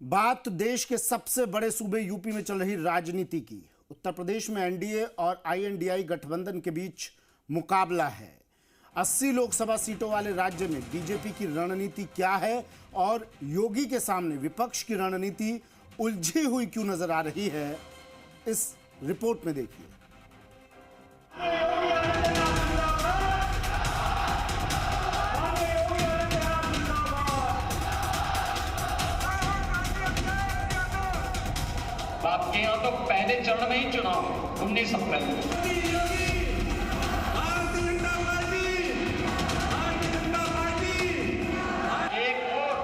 बात देश के सबसे बड़े सूबे यूपी में चल रही राजनीति की। उत्तर प्रदेश में एनडीए और आईएनडीआई गठबंधन के बीच मुकाबला है। 80 लोकसभा सीटों वाले राज्य में बीजेपी की रणनीति क्या है और योगी के सामने विपक्ष की रणनीति उलझी हुई क्यों नजर आ रही है, इस रिपोर्ट में देखिए। आपके यहाँ तो पहले चरण में ही चुनाव 19 अप्रैल को। एक वोट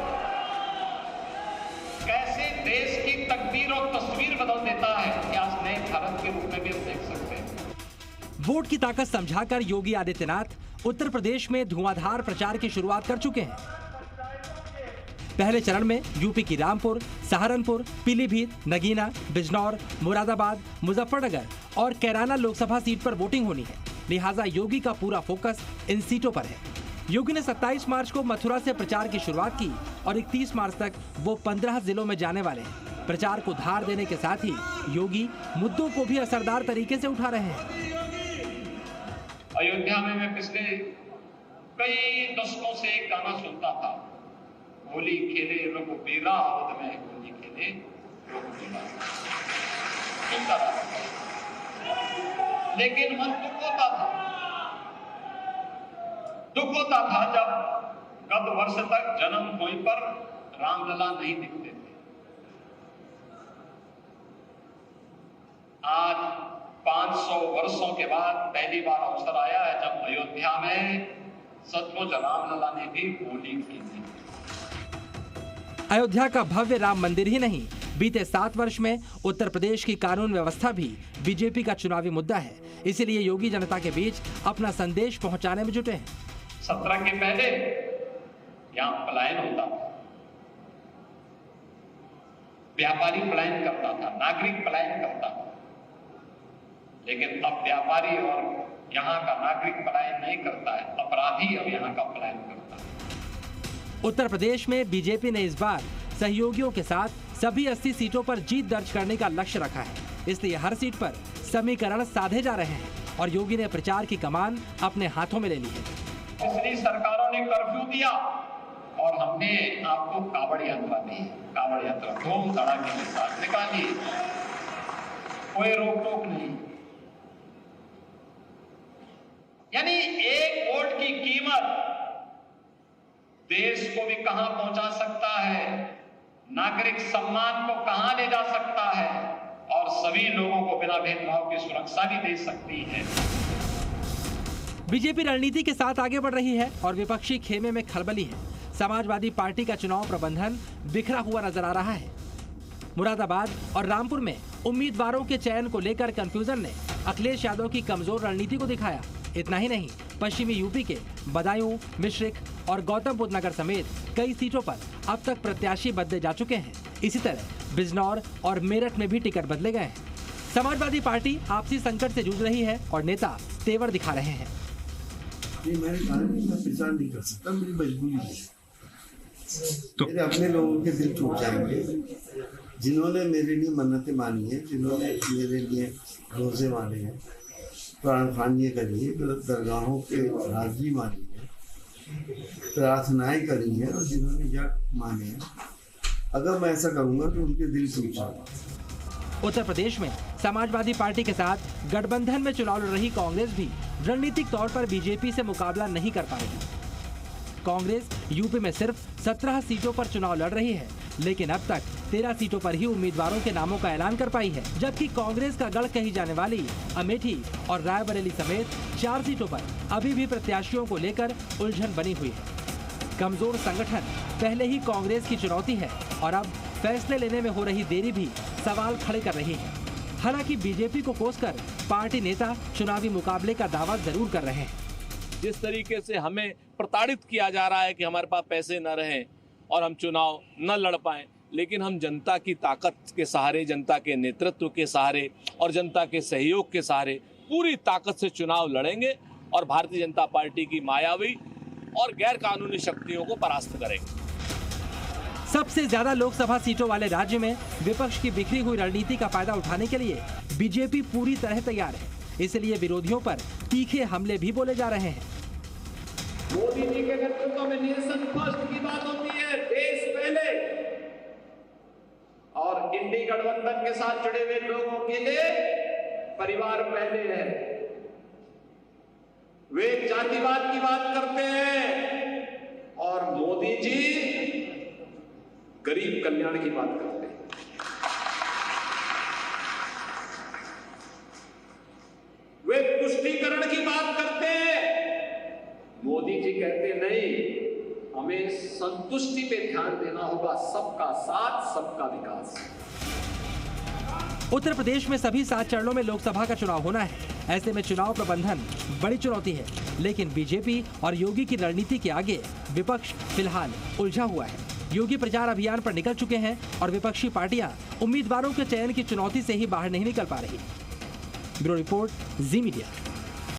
कैसे देश की तकदीर और तस्वीर बदल देता है, क्या आज नए भारत के रूप में भी हम देख सकते हैं। वोट की ताकत समझाकर योगी आदित्यनाथ उत्तर प्रदेश में धुआंधार प्रचार की शुरुआत कर चुके हैं। पहले चरण में यूपी की रामपुर, सहारनपुर, पीलीभीत, नगीना, बिजनौर, मुरादाबाद, मुजफ्फरनगर और कैराना लोकसभा सीट पर वोटिंग होनी है। लिहाजा योगी का पूरा फोकस इन सीटों पर है। योगी ने 27 मार्च को मथुरा से प्रचार की शुरुआत की और 31 मार्च तक वो 15 जिलों में जाने वाले हैं। प्रचार को धार देने के साथ ही योगी मुद्दों को भी असरदार तरीके से उठा रहे हैं। अयोध्या में मैं पिछले कई दशकों से एक गाना सुनता था, होली खेले रघुबीरा, में होली खेले रघुबीरा, सुनता था, लेकिन मन दुख होता था जब गत वर्ष तक जन्मभूमि पर रामलला नहीं दिखते थे। आज 500 वर्षों के बाद पहली बार अवसर आया है जब अयोध्या में सचमुच रामलला ने भी होली खेली। अयोध्या का भव्य राम मंदिर ही नहीं, बीते 7 वर्ष में उत्तर प्रदेश की कानून व्यवस्था भी बीजेपी का चुनावी मुद्दा है। इसीलिए योगी जनता के बीच अपना संदेश पहुंचाने में जुटे हैं। 17 के पहले यहाँ पलायन होता था, व्यापारी पलायन करता था, नागरिक पलायन करता था, लेकिन अब व्यापारी और यहाँ का नागरिक पलायन नहीं करता है, अपराधी अब यहाँ का पलायन करता है। उत्तर प्रदेश में बीजेपी ने इस बार सहयोगियों के साथ सभी 80 सीटों पर जीत दर्ज करने का लक्ष्य रखा है। इसलिए हर सीट पर समीकरण साधे जा रहे हैं और योगी ने प्रचार की कमान अपने हाथों में ले ली है। पिछली सरकारों ने कर्फ्यू दिया और हमने आपको कावड़ यात्रा दी। कावड़ यात्रा धूम धड़ाके के साथ निकाली, कोई रोक टोक नहीं। यानी एक वोट की कीमत देश को भी कहां पहुंचा सकता है, नागरिक सम्मान को कहां ले जा सकता है और सभी लोगों को बिना भेदभाव की सुरक्षा भी दे सकती है। बीजेपी रणनीति के साथ आगे बढ़ रही है और विपक्षी खेमे में खलबली है। समाजवादी पार्टी का चुनाव प्रबंधन बिखरा हुआ नजर आ रहा है। मुरादाबाद और रामपुर में उम्मीदवारों के चयन को लेकर कंफ्यूजन ने अखिलेश यादव की कमजोर रणनीति को दिखाया। इतना ही नहीं, पश्चिमी यूपी के बदायूं, मिश्रिक और गौतम बुद्ध नगर समेत कई सीटों पर अब तक प्रत्याशी बदले जा चुके हैं। इसी तरह बिजनौर और मेरठ में भी टिकट बदले गए हैं। समाजवादी पार्टी आपसी संकट से जूझ रही है और नेता तेवर दिखा रहे हैं। मैं प्रचार नहीं कर सकता, मेरी मजबूरी है। तो मेरे अपने लोगों के दिल टूट जाएंगे जिन्होंने मेरे लिए मन्नतें मानी है, जिन्होंने मेरे लिए रोजे माने हैं, प्राण खानियाँ करी है, दरगाहों के हाजिरी मानी है, प्रार्थनाएं करी है और जिन्होंने यज्ञ माने हैं। अगर मैं ऐसा करूंगा तो उनके दिल टूट जाएंगे। उत्तर प्रदेश में समाजवादी पार्टी के साथ गठबंधन में चुनाव लड़ रही कांग्रेस भी रणनीतिक तौर पर बीजेपी से मुकाबला नहीं कर पाएगी। कांग्रेस यूपी में सिर्फ 17 सीटों पर चुनाव लड़ रही है, लेकिन अब तक 13 सीटों पर ही उम्मीदवारों के नामों का ऐलान कर पाई है, जबकि कांग्रेस का गढ़ कही जाने वाली अमेठी और रायबरेली समेत 4 सीटों पर अभी भी प्रत्याशियों को लेकर उलझन बनी हुई है। कमजोर संगठन पहले ही कांग्रेस की चुनौती है और अब फैसले लेने में हो रही देरी भी सवाल खड़े कर रही है। हालांकि बीजेपी को कोसकर पार्टी नेता चुनावी मुकाबले का दावा जरूर कर रहे हैं। जिस तरीके से हमें प्रताड़ित किया जा रहा है कि हमारे पास पैसे न रहें और हम चुनाव न लड़ पाएं, लेकिन हम जनता की ताकत के सहारे, जनता के नेतृत्व के सहारे और जनता के सहयोग के सहारे पूरी ताकत से चुनाव लड़ेंगे और भारतीय जनता पार्टी की मायावी और गैर कानूनी शक्तियों को परास्त करेंगे। सबसे ज्यादा लोकसभा सीटों वाले राज्य में विपक्ष की बिखरी हुई रणनीति का फायदा उठाने के लिए बीजेपी पूरी तरह तैयार है। इसलिए विरोधियों पर तीखे हमले भी बोले जा रहे हैं। मोदी जी के नेतृत्व में नेशन फर्स्ट की बात होती है, देश पहले, और इंडी गठबंधन के साथ जुड़े हुए लोगों के लिए परिवार पहले है। वे जातिवाद की बात करते हैं और मोदी जी गरीब कल्याण की बात करते हैं। वे तुष्टीकरण की बात करते हैं, मोदी जी कहते नहीं, हमें संतुष्टि पे ध्यान देना होगा, सबका साथ सबका विकास। उत्तर प्रदेश में सभी 7 चरणों में लोकसभा का चुनाव होना है। ऐसे में चुनाव प्रबंधन बड़ी चुनौती है, लेकिन बीजेपी और योगी की रणनीति के आगे विपक्ष फिलहाल उलझा हुआ है। योगी प्रचार अभियान पर निकल चुके हैं और विपक्षी पार्टियां उम्मीदवारों के चयन की चुनौती से ही बाहर नहीं निकल पा रही। ब्यूरो रिपोर्ट, जी मीडिया।